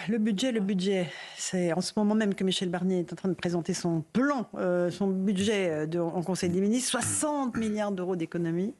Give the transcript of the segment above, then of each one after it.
Le budget. C'est en ce moment même que Michel Barnier est en train de présenter son plan, son budget en Conseil des ministres. 60 milliards d'euros d'économies.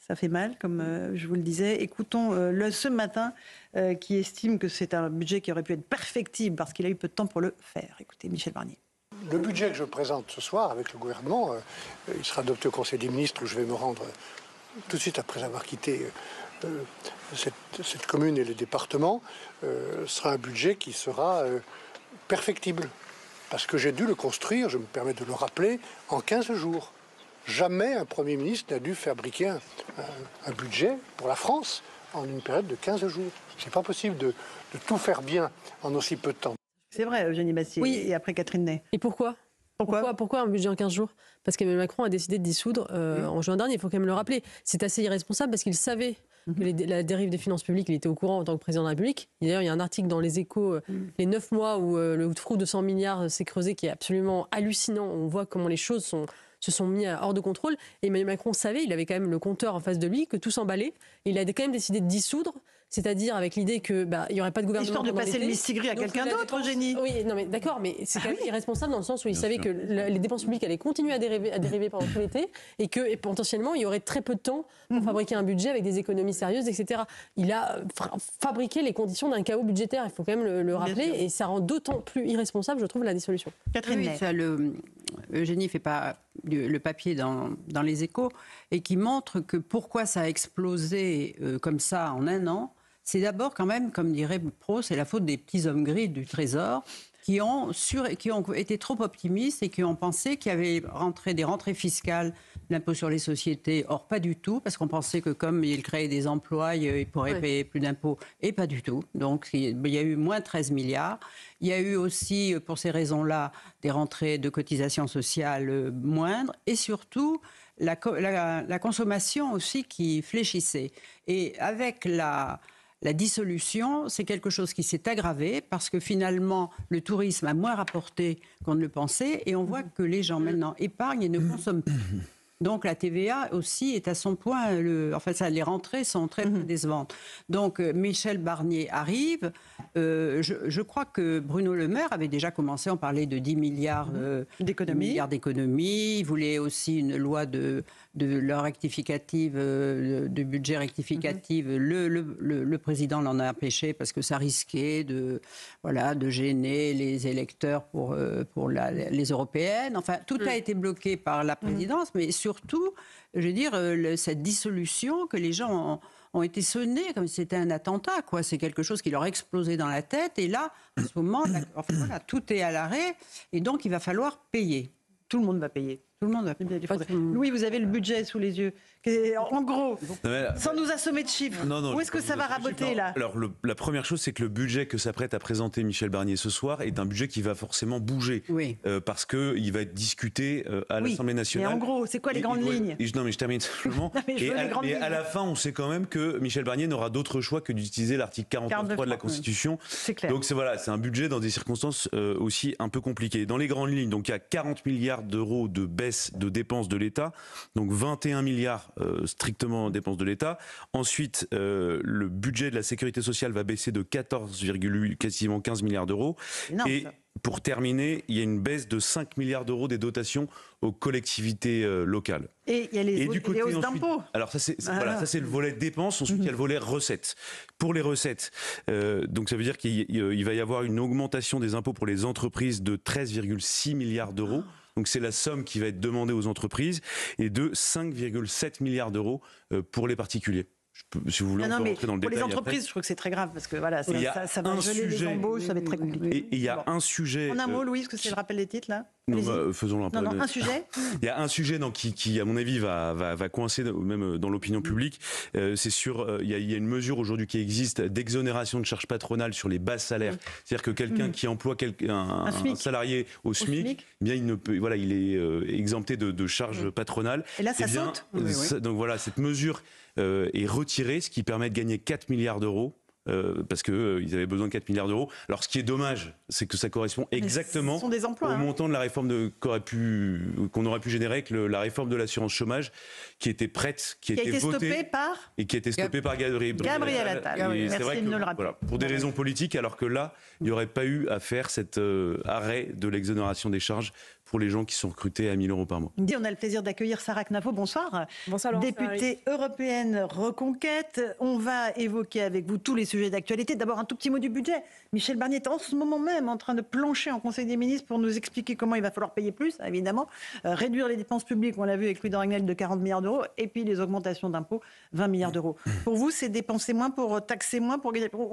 Ça fait mal, comme je vous le disais. Écoutons-le ce matin, qui estime que c'est un budget qui aurait pu être perfectible parce qu'il a eu peu de temps pour le faire. Écoutez, Michel Barnier. Le budget que je présente ce soir avec le gouvernement, il sera adopté au Conseil des ministres où je vais me rendre tout de suite après avoir quitté cette commune et le département, sera un budget qui sera perfectible. Parce que j'ai dû le construire, je me permets de le rappeler, en 15 jours. Jamais un Premier ministre n'a dû fabriquer un budget pour la France en une période de 15 jours. C'est pas possible de tout faire bien en aussi peu de temps. C'est vrai, Eugénie Bastier, oui. Et après Catherine Ney. Et pourquoi un budget en 15 jours? Parce qu'Emmanuel Macron a décidé de dissoudre en juin dernier, il faut quand même le rappeler. C'est assez irresponsable parce qu'il savait que la dérive des finances publiques, il était au courant en tant que président de la République. Et d'ailleurs, il y a un article dans Les Échos, les 9 mois où le trou de 100 milliards s'est creusé, qui est absolument hallucinant. On voit comment les choses se sont mis hors de contrôle. Et Emmanuel Macron savait, il avait quand même le compteur en face de lui, que tout s'emballait. Il a quand même décidé de dissoudre, c'est-à-dire avec l'idée que il n'y aurait pas de gouvernement. Histoire de passer le mistigris à quelqu'un d'autre, Eugénie. Oui, non mais d'accord, mais c'est quand même irresponsable dans le sens où il savait que les dépenses publiques allaient continuer à dériver pendant tout l'été et que potentiellement il y aurait très peu de temps pour fabriquer un budget avec des économies sérieuses, etc. Il a fabriqué les conditions d'un chaos budgétaire, il faut quand même le rappeler, et ça rend d'autant plus irresponsable, je trouve, la dissolution. Catherine Ney. Eugénie fait pas le papier dans Les Échos et qui montre que pourquoi ça a explosé comme ça en un an. C'est d'abord quand même, comme dirait Pro, c'est la faute des petits hommes gris du Trésor qui ont été trop optimistes et qui ont pensé qu'il y avait des rentrées fiscales, l'impôt sur les sociétés. Or, pas du tout, parce qu'on pensait que comme il créait des emplois, il pourrait payer plus d'impôts. Et pas du tout. Donc, il y a eu moins 13 milliards. Il y a eu aussi, pour ces raisons-là, des rentrées de cotisations sociales moindres. Et surtout, la consommation aussi qui fléchissait. Et avec la dissolution, c'est quelque chose qui s'est aggravé parce que finalement, le tourisme a moins rapporté qu'on ne le pensait et on voit que les gens maintenant épargnent et ne consomment plus. Donc la TVA aussi est à son point, les rentrées sont très décevantes. Donc Michel Barnier arrive, je crois que Bruno Le Maire avait déjà commencé, on parlait de 10 milliards d'économies, il voulait aussi une loi de rectificative, de budget rectificative. Le président l'en a empêché parce que ça risquait de gêner les électeurs pour les européennes. Enfin, tout a été bloqué par la présidence, mais surtout, je veux dire, cette dissolution que les gens ont été sonnés comme si c'était un attentat, quoi. C'est quelque chose qui leur a explosé dans la tête. Et là, en ce moment, tout est à l'arrêt. Et donc, il va falloir payer. Tout le monde va payer. Tout le monde va payer. Louis, vous avez le budget sous les yeux. En gros, sans nous assommer de chiffres, où est-ce que ça va raboter là? Alors, la première chose, c'est que le budget que s'apprête à présenter Michel Barnier ce soir est un budget qui va forcément bouger. Oui. Parce qu'il va être discuté à l'Assemblée nationale. Mais en gros, c'est quoi les grandes lignes? Non, mais je termine simplement. Et à la fin, on sait quand même que Michel Barnier n'aura d'autre choix que d'utiliser l'article 49.3 de la Constitution. C'est clair. Donc, c'est un budget dans des circonstances aussi un peu compliquées. Dans les grandes lignes, donc il y a 40 milliards d'euros de baisse de dépenses de l'État, donc 21 milliards strictement dépenses de l'État. Ensuite, le budget de la sécurité sociale va baisser de 14,8, quasiment 15 milliards d'euros. Et pour terminer, il y a une baisse de 5 milliards d'euros des dotations aux collectivités locales. Et il y a les hausses d'impôts. Alors ça c'est le volet dépenses. Ensuite il y a le volet recettes. Pour les recettes, donc ça veut dire qu'il va y avoir une augmentation des impôts pour les entreprises de 13,6 milliards d'euros. Donc c'est la somme qui va être demandée aux entreprises, et de 5,7 milliards d'euros pour les particuliers. Si vous voulez rentrer dans le détail. Pour les entreprises, je trouve que c'est très grave parce que ça va geler les embauches, ça va être très compliqué. Et il y a un sujet. En un mot, Louise, que c'est le rappel des titres là. Faisons-le un peu. Un sujet. Il y a un sujet qui, à mon avis, va coincer même dans l'opinion publique. C'est sur. Il y a une mesure aujourd'hui qui existe d'exonération de charges patronales sur les bas salaires. C'est-à-dire que quelqu'un qui emploie un salarié au SMIC, eh bien il est exempté de charges patronales. Et là, ça saute. Donc voilà, cette mesure est retirée, ce qui permet de gagner 4 milliards d'euros. parce qu'ils avaient besoin de 4 milliards d'euros. Alors ce qui est dommage, c'est que ça correspond exactement au montant de la réforme qu'on aurait pu générer avec la réforme de l'assurance chômage qui était prête, qui a été votée et qui a été stoppée par Gabriel Attal. Et c'est vrai que, voilà, pour des raisons politiques, alors que là, il n'y aurait pas eu à faire cet arrêt de l'exonération des charges pour les gens qui sont recrutés à 1 000 euros par mois. On a le plaisir d'accueillir Sarah Knafo. Bonsoir. Bonsoir, Laurence. Députée européenne Reconquête. On va évoquer avec vous tous les sujets d'actualité. D'abord, un tout petit mot du budget. Michel Barnier est en ce moment même en train de plancher en Conseil des ministres pour nous expliquer comment il va falloir payer plus, évidemment. Réduire les dépenses publiques, on l'a vu avec Louis de Ragnel, de 40 milliards d'euros. Et puis les augmentations d'impôts, 20 milliards d'euros. Pour vous, c'est dépenser moins pour taxer moins,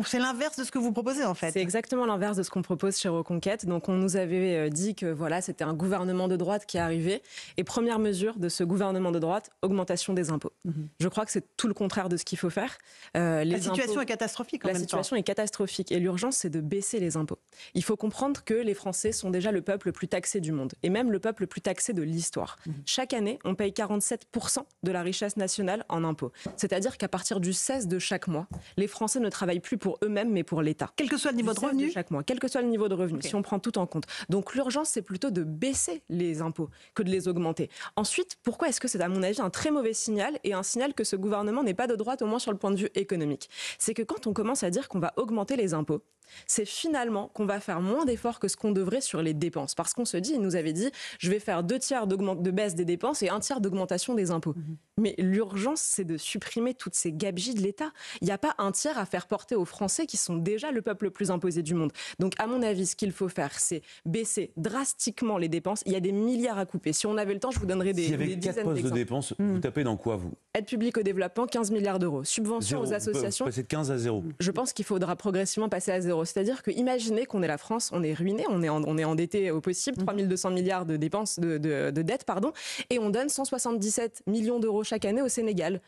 c'est l'inverse de ce que vous proposez, en fait. C'est exactement l'inverse de ce qu'on propose chez Reconquête. Donc, on nous avait dit que c'était un gouvernement de droite qui arrivait. Et première mesure de ce gouvernement de droite, augmentation des impôts. Je crois que c'est tout le contraire de ce qu'il faut faire. La situation est catastrophique en même temps. La situation est catastrophique et l'urgence, c'est de baisser les impôts. Il faut comprendre que les Français sont déjà le peuple le plus taxé du monde et même le peuple le plus taxé de l'histoire. Chaque année, on paye 47% de la richesse nationale en impôts. C'est-à-dire qu'à partir du 16 de chaque mois, les Français ne travaillent plus pour eux-mêmes mais pour l'État. Quel que soit le niveau de revenu chaque mois, quel que soit le niveau de revenu, si on prend tout en compte. Donc l'urgence, c'est plutôt de baisser les impôts que de les augmenter. Ensuite, pourquoi est-ce que c'est à mon avis un très mauvais signal et un signal que ce gouvernement n'est pas de droite, au moins sur le point de vue économique? C'est que quand on commence à dire qu'on va augmenter les impôts, c'est finalement qu'on va faire moins d'efforts que ce qu'on devrait sur les dépenses. Parce qu'on se dit, il nous avait dit, je vais faire 2 tiers de baisse des dépenses et 1 tiers d'augmentation des impôts. Mais l'urgence, c'est de supprimer toutes ces gabegies de l'État. Il n'y a pas 1 tiers à faire porter aux Français qui sont déjà le peuple le plus imposé du monde. Donc, à mon avis, ce qu'il faut faire, c'est baisser drastiquement les dépenses. Il y a des milliards à couper. Si on avait le temps, je vous donnerais des dizaines d'exemples. S'il y avait 4 postes de dépenses, vous tapez dans quoi, vous? Aide publique au développement, 15 milliards d'euros. Subventions aux associations. Passer de 15 à 0. Je pense qu'il faudra progressivement passer à 0. C'est-à-dire que imaginez qu'on est la France, on est ruiné, on est endetté au possible, 3 200 milliards de dépenses de dettes, et on donne 177 millions d'euros chaque année au Sénégal.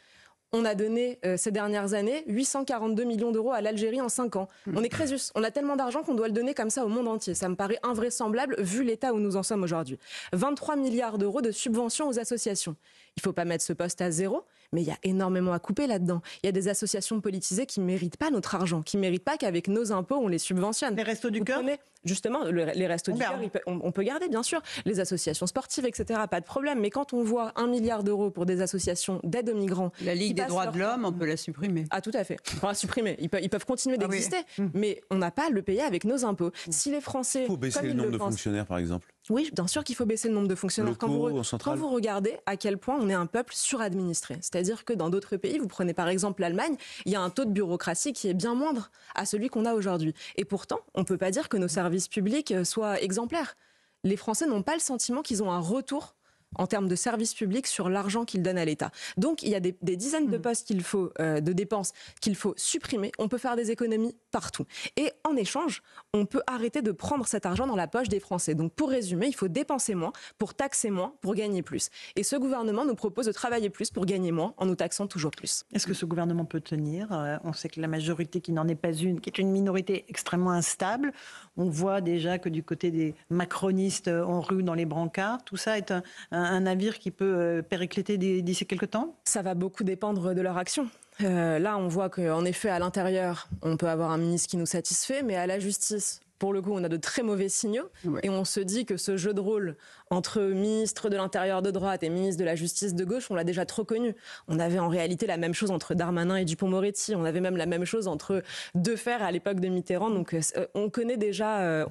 On a donné ces dernières années 842 millions d'euros à l'Algérie en 5 ans. On est Crésus. On a tellement d'argent qu'on doit le donner comme ça au monde entier. Ça me paraît invraisemblable vu l'état où nous en sommes aujourd'hui. 23 milliards d'euros de subventions aux associations. Il ne faut pas mettre ce poste à 0, mais il y a énormément à couper là-dedans. Il y a des associations politisées qui ne méritent pas notre argent, qui ne méritent pas qu'avec nos impôts, on les subventionne. Les Restos du Cœur? Justement, les Restos du Cœur, on peut garder, bien sûr. Les associations sportives, etc., pas de problème. Mais quand on voit 1 milliard d'euros pour des associations d'aide aux migrants... La Ligue des droits de l'homme, on peut la supprimer. Ah, tout à fait. On peut la supprimer. Ils peuvent continuer d'exister, mais on n'a pas à le payer avec nos impôts. Si les Français... Il faut baisser le nombre de fonctionnaires, par exemple. Oui, bien sûr qu'il faut baisser le nombre de fonctionnaires. Locaux, quand vous regardez à quel point on est un peuple suradministré, c'est-à-dire que dans d'autres pays, vous prenez par exemple l'Allemagne, il y a un taux de bureaucratie qui est bien moindre à celui qu'on a aujourd'hui. Et pourtant, on ne peut pas dire que nos services publics soient exemplaires. Les Français n'ont pas le sentiment qu'ils ont un retour en termes de services publics sur l'argent qu'ils donnent à l'État. Donc, il y a des dizaines de postes de dépenses qu'il faut supprimer. On peut faire des économies partout. Et en échange, on peut arrêter de prendre cet argent dans la poche des Français. Donc, pour résumer, il faut dépenser moins, pour taxer moins, pour gagner plus. Et ce gouvernement nous propose de travailler plus pour gagner moins en nous taxant toujours plus. Est-ce que ce gouvernement peut tenir? On sait que la majorité qui n'en est pas une, qui est une minorité extrêmement instable. On voit déjà que du côté des macronistes, on rue dans les brancards. Tout ça est un navire qui peut péricliter d'ici quelques temps? Ça va beaucoup dépendre de leur action. Là, on voit qu'en effet, à l'intérieur, on peut avoir un ministre qui nous satisfait, mais à la justice, pour le coup, on a de très mauvais signaux. Ouais. Et on se dit que ce jeu de rôle entre ministre de l'Intérieur de droite et ministre de la Justice de gauche, on l'a déjà trop connu. On avait en réalité la même chose entre Darmanin et Dupond-Moretti. On avait même la même chose entre Defer à l'époque de Mitterrand. Donc on connaît déjà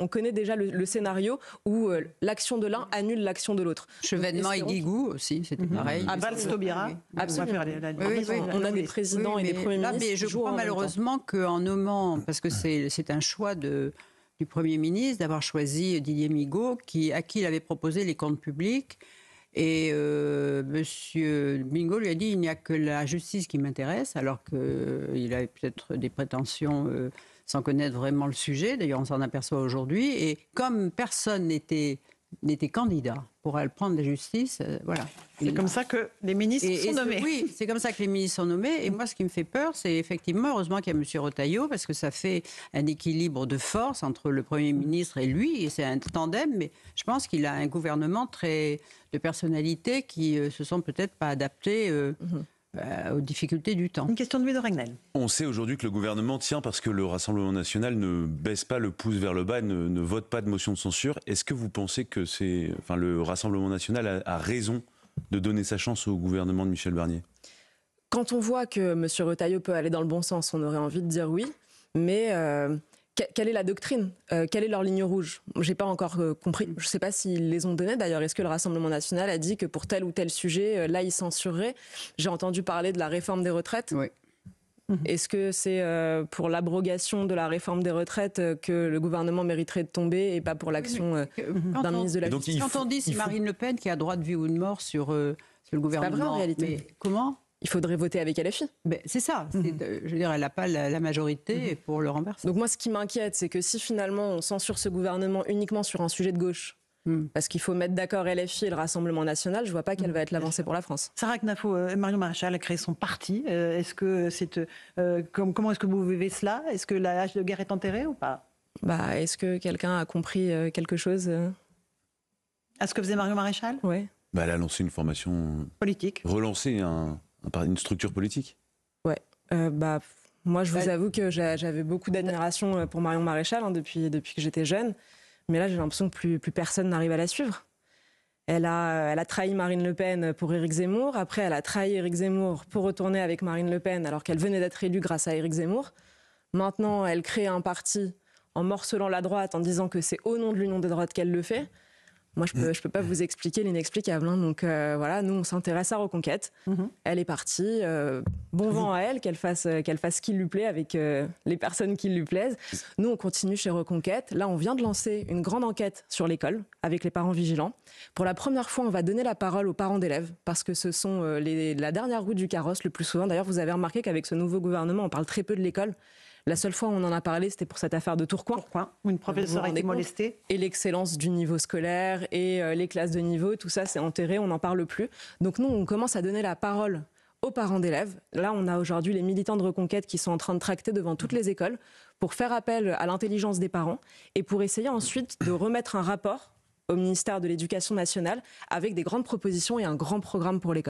le scénario où l'action de l'un annule l'action de l'autre. Chevènement et Guigou aussi, c'était pareil. À Valls-Taubira. Absolument. On a des présidents et des premiers ministres. Mais je crois malheureusement qu'en nommant, parce que c'est un choix du Premier ministre, d'avoir choisi Didier Migaud, à qui il avait proposé les comptes publics. Et M. Migaud lui a dit « il n'y a que la justice qui m'intéresse », alors qu'il avait peut-être des prétentions sans connaître vraiment le sujet. D'ailleurs, on s'en aperçoit aujourd'hui. Et comme personne n'était candidat pour aller prendre la justice, voilà. C'est comme ça que les ministres sont nommés. Oui, c'est comme ça que les ministres sont nommés. Et moi, ce qui me fait peur, c'est effectivement, heureusement qu'il y a M. Retailleau, parce que ça fait un équilibre de force entre le Premier ministre et lui, et c'est un tandem, mais je pense qu'il a un gouvernement de personnalités qui se sont peut-être pas adaptées aux difficultés du temps. Une question de Louis de Ragnel. On sait aujourd'hui que le gouvernement tient parce que le Rassemblement national ne baisse pas le pouce vers le bas, ne vote pas de motion de censure. Est-ce que vous pensez que le Rassemblement national a raison de donner sa chance au gouvernement de Michel Barnier? Quand on voit que M. Retailleau peut aller dans le bon sens, on aurait envie de dire oui, mais quelle est la doctrine? Quelle est leur ligne rouge? J'ai pas encore compris. Je ne sais pas s'ils les ont données d'ailleurs. Est-ce que le Rassemblement national a dit que pour tel ou tel sujet, là, il censurerait? J'ai entendu parler de la réforme des retraites. Oui. Est-ce que c'est pour l'abrogation de la réforme des retraites que le gouvernement mériterait de tomber et pas pour l'action d'un ministre de la Justice? Quand on dit c'est Marine Le Pen qui a droit de vie ou de mort sur le gouvernement, c'est pas vrai en réalité. Mais comment? Il faudrait voter avec LFI. Ben, c'est ça. Je veux dire, elle n'a pas la majorité pour le renverser. Donc moi, ce qui m'inquiète, c'est que si finalement on censure ce gouvernement uniquement sur un sujet de gauche, parce qu'il faut mettre d'accord LFI et le Rassemblement national, je ne vois pas quelle va être l'avancée pour la France. Sarah Knafo, Marion Maréchal a créé son parti. Est-ce que comment est-ce que vous vivez cela? Est-ce que la hache de guerre est enterrée ou pas? Est-ce que quelqu'un a compris quelque chose À ce que faisait Marion Maréchal? Ouais. Elle a lancé une formation Politique. Relancé une structure politique. Ouais. Moi, je vous avoue que j'avais beaucoup d'admiration pour Marion Maréchal depuis que j'étais jeune. Mais là, j'ai l'impression que plus personne n'arrive à la suivre. Elle a trahi Marine Le Pen pour Éric Zemmour. Après, elle a trahi Éric Zemmour pour retourner avec Marine Le Pen alors qu'elle venait d'être élue grâce à Éric Zemmour. Maintenant, elle crée un parti en morcelant la droite, en disant que c'est au nom de l'Union des droites qu'elle le fait. Moi, je peux pas vous expliquer l'inexplicable. Donc voilà, nous, on s'intéresse à Reconquête. Elle est partie. Bon vent à elle, qu'elle fasse ce qui lui plaît avec les personnes qui lui plaisent. Nous, on continue chez Reconquête. Là, on vient de lancer une grande enquête sur l'école avec les parents vigilants. Pour la première fois, on va donner la parole aux parents d'élèves parce que ce sont la dernière roue du carrosse le plus souvent. D'ailleurs, vous avez remarqué qu'avec ce nouveau gouvernement, on parle très peu de l'école. La seule fois où on en a parlé, c'était pour cette affaire de Tourcoing. Où une professeure a été molestée. Et l'excellence du niveau scolaire et les classes de niveau, tout ça, c'est enterré, on n'en parle plus. Donc nous, on commence à donner la parole aux parents d'élèves. Là, on a aujourd'hui les militants de Reconquête qui sont en train de tracter devant toutes les écoles pour faire appel à l'intelligence des parents et pour essayer ensuite de remettre un rapport au ministère de l'Éducation nationale avec des grandes propositions et un grand programme pour l'école.